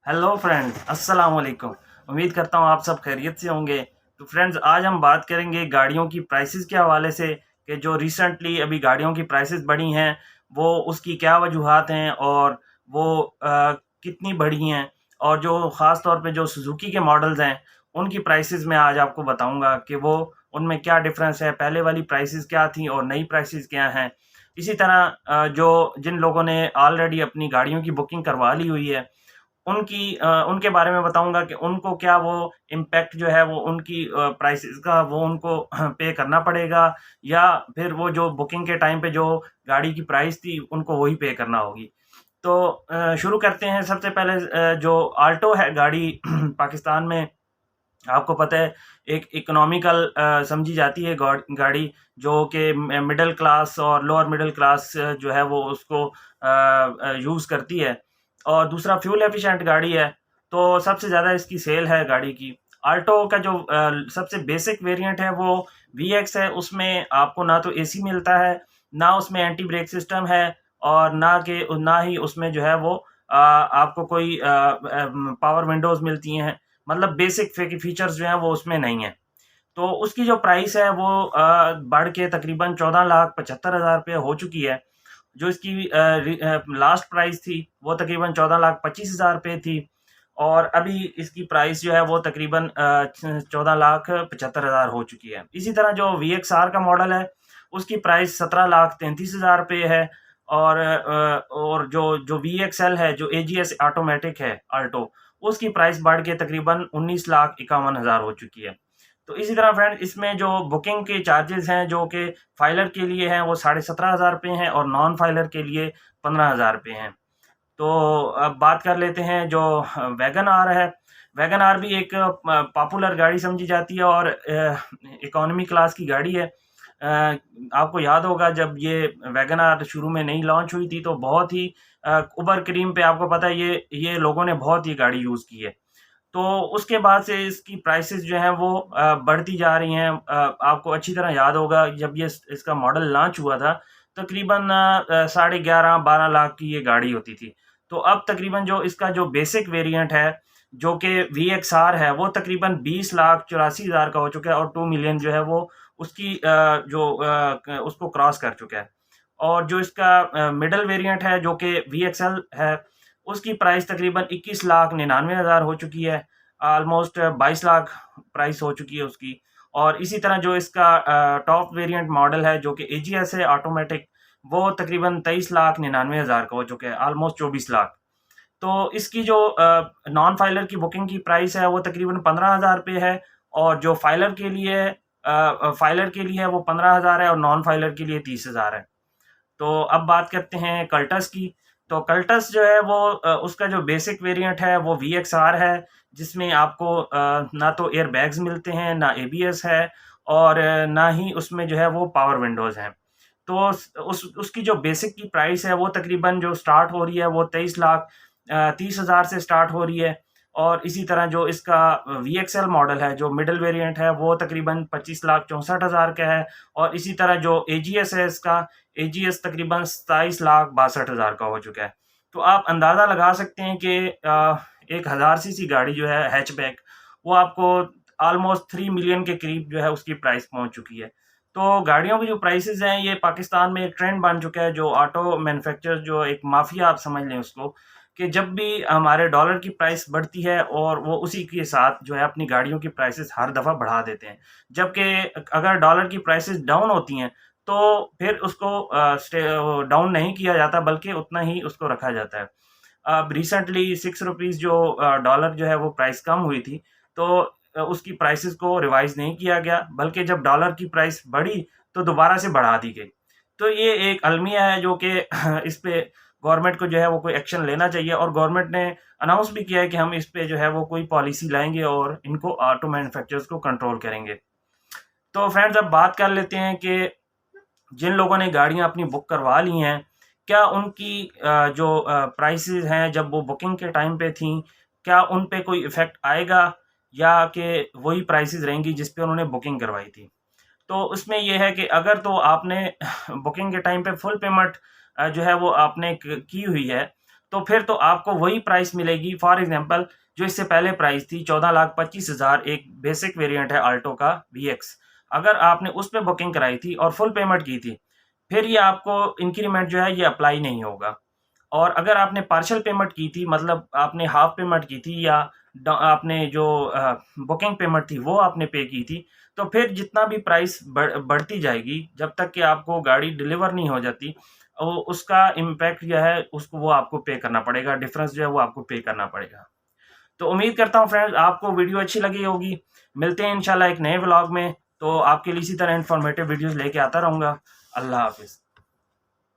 Hello friends, अस्सलाम वालेकुम। उम्मीद करता हूँ आप सब खैरियत से होंगे। तो फ्रेंड्स, आज हम बात करेंगे गाड़ियों की प्राइसेस के हवाले से कि जो रिसेंटली अभी गाड़ियों की प्राइसेस बढ़ी हैं, वो उसकी क्या वजूहात हैं और वो कितनी बढ़ी हैं, और जो ख़ास तौर पे जो सुज़ुकी के मॉडल्स हैं, उनकी प्राइसेस मैं आज आपको बताऊँगा कि वो उनमें क्या डिफ़रेंस है, पहले वाली प्राइसेस क्या थी और नई प्राइसेस क्या हैं। इसी तरह जो जिन लोगों ने ऑलरेडी अपनी गाड़ियों की बुकिंग करवा ली हुई है, उनके बारे में बताऊँगा कि उनको क्या वो इम्पैक्ट जो है वो उनकी प्राइसेज़ का वो उनको पे करना पड़ेगा, या फिर वो जो बुकिंग के टाइम पे जो गाड़ी की प्राइस थी उनको वही पे करना होगी। तो शुरू करते हैं। सबसे पहले जो ऑल्टो है गाड़ी पाकिस्तान में, आपको पता है, एक इकोनॉमिकल समझी जाती है गाड़ी, जो कि मिडिल क्लास और लोअर मिडिल क्लास जो है वो उसको यूज़ करती है। और दूसरा फ्यूल एफिशिएंट गाड़ी है, तो सबसे ज़्यादा इसकी सेल है गाड़ी की। आल्टो का जो सबसे बेसिक वेरिएंट है वो वीएक्स है। उसमें आपको ना तो एसी मिलता है, ना उसमें एंटी ब्रेक सिस्टम है, और ना ही उसमें जो है वो आपको कोई पावर विंडोज़ मिलती हैं। मतलब बेसिक फीचर्स जो हैं वो उसमें नहीं है। तो उसकी जो प्राइस है वो बढ़ के तकरीबन 14,75,000 हो चुकी है। जो इसकी लास्ट प्राइस थी वो तकरीबन 14,25,000 थी, और अभी इसकी प्राइस जो है वो तकरीबन 14,75,000 हो चुकी है। इसी तरह जो VXR का मॉडल है, उसकी प्राइस 17,33,000 है। और जो VXL है, जो AGS ऑटोमेटिक है आल्टो, उसकी प्राइस बढ़ के तकरीबन 19,51,000 हो चुकी है। तो इसी तरह फ्रेंड, इसमें जो बुकिंग के चार्जेस हैं जो कि फाइलर के लिए हैं वो 17,500 हैं, और नॉन फाइलर के लिए 15,000 हैं। तो अब बात कर लेते हैं जो वैगन आर है। वैगन आर भी एक पॉपुलर गाड़ी समझी जाती है, और इकोनॉमी क्लास की गाड़ी है। आपको याद होगा जब ये वैगन आर शुरू में नई लॉन्च हुई थी, तो बहुत ही उबर क्रीम पे, आपको पता है, ये लोगों ने बहुत ये गाड़ी यूज़ की है। तो उसके बाद से इसकी प्राइसेस जो हैं वो बढ़ती जा रही हैं। आपको अच्छी तरह याद होगा जब ये इसका मॉडल लॉन्च हुआ था, तकरीबन साढ़े 11-12 लाख की ये गाड़ी होती थी। तो अब तकरीबन जो इसका जो बेसिक वेरिएंट है, जो कि VXR है, वो तकरीबन 20,84,000 का हो चुका है, और 2 मिलियन जो है वो उसकी उसको क्रॉस कर चुका है। और जो इसका मिडल वेरिएंट है जो कि VXL है, उसकी प्राइस तकरीबन 21,99,000 हो चुकी है। ऑलमोस्ट 22 लाख प्राइस हो चुकी है उसकी। और इसी तरह जो इसका टॉप वेरिएंट मॉडल है जो कि AGS है ऑटोमेटिक, वो तकरीबन 23,99,000 का हो चुका है, ऑलमोस्ट 24 लाख। तो इसकी जो नॉन फाइलर की बुकिंग की प्राइस है वो तकरीबन 15,000 है, और जो फाइलर के लिए है वो 15,000 है, और नॉन फाइलर के लिए 30,000 है। तो अब बात करते हैं कल्टस की। तो कल्टस जो है वो उसका जो बेसिक वेरिएंट है वो VXR है, जिसमें आपको ना तो एयर बैग्स मिलते हैं, ना ABS है, और ना ही उसमें जो है वो पावर विंडोज़ हैं। तो उस उसकी जो बेसिक की प्राइस है वो तकरीबन जो स्टार्ट हो रही है वो 23,30,000 से स्टार्ट हो रही है। और इसी तरह जो इसका VXL मॉडल है, जो मिडल वेरिएंट है, वो तकरीबन 25,64,000 का है। और इसी तरह जो AGS है इसका, AGS तकरीबन 27,62,000 का हो चुका है। तो आप अंदाज़ा लगा सकते हैं कि एक 1000 सीसी गाड़ी जो है हैचबैक, वो आपको ऑलमोस्ट 3 मिलियन के करीब जो है उसकी प्राइस पहुंच चुकी है। तो गाड़ियों की जो प्राइसेस हैं, ये पाकिस्तान में एक ट्रेंड बन चुका है। जो ऑटो मैन्युफैक्चरर्स, जो एक माफिया आप समझ लें उसको, कि जब भी हमारे डॉलर की प्राइस बढ़ती है, और वो उसी के साथ जो है अपनी गाड़ियों की प्राइसेस हर दफ़ा बढ़ा देते हैं। जबकि अगर डॉलर की प्राइसेस डाउन होती हैं, तो फिर उसको डाउन नहीं किया जाता, बल्कि उतना ही उसको रखा जाता है। अब रिसेंटली 6 रुपीज़ जो डॉलर जो है वो प्राइस कम हुई थी, तो उसकी प्राइसेस को रिवाइज़ नहीं किया गया, बल्कि जब डॉलर की प्राइस बढ़ी तो दोबारा से बढ़ा दी गई। तो ये एक अलमिया है जो कि इस पे गवर्नमेंट को जो है वो कोई एक्शन लेना चाहिए, और गवर्नमेंट ने अनाउंस भी किया है कि हम इस पे जो है वो कोई पॉलिसी लाएँगे और इनको ऑटो मैन्युफैक्चरर्स को कंट्रोल करेंगे। तो फ्रेंड्स, अब बात कर लेते हैं कि जिन लोगों ने गाड़ियाँ अपनी बुक करवा ली हैं, क्या उनकी जो प्राइसेज़ हैं जब वो बुकिंग के टाइम पे थीं, क्या उन पे कोई इफ़ेक्ट आएगा, या कि वही प्राइसेज़ रहेंगी जिस पे उन्होंने बुकिंग करवाई थी? तो उसमें ये है कि अगर तो आपने बुकिंग के टाइम पे फुल पेमेंट जो है वो आपने की हुई है, तो फिर तो आपको वही प्राइस मिलेगी। फॉर एग्जांपल जो इससे पहले प्राइस थी 14,25,000 एक बेसिक वेरिएंट है आल्टो का VX, अगर आपने उस पे बुकिंग कराई थी और फुल पेमेंट की थी, फिर ये आपको इंक्रीमेंट जो है ये अप्लाई नहीं होगा। और अगर आपने पार्शियल पेमेंट की थी, मतलब आपने हाफ पेमेंट की थी या आपने जो बुकिंग पेमेंट थी वो आपने पे की थी, तो फिर जितना भी प्राइस बढ़ती जाएगी जब तक कि आपको गाड़ी डिलीवर नहीं हो जाती, उसका इम्पैक्ट जो है उसको वो आपको पे करना पड़ेगा, डिफरेंस जो है वो आपको पे करना पड़ेगा। तो उम्मीद करता हूँ फ्रेंड्स आपको वीडियो अच्छी लगी होगी। मिलते हैं इंशाल्लाह एक नए व्लॉग में। तो आपके लिए इसी तरह इन्फॉर्मेटिव वीडियोस लेके आता रहूँगा। अल्लाह हाफिज़।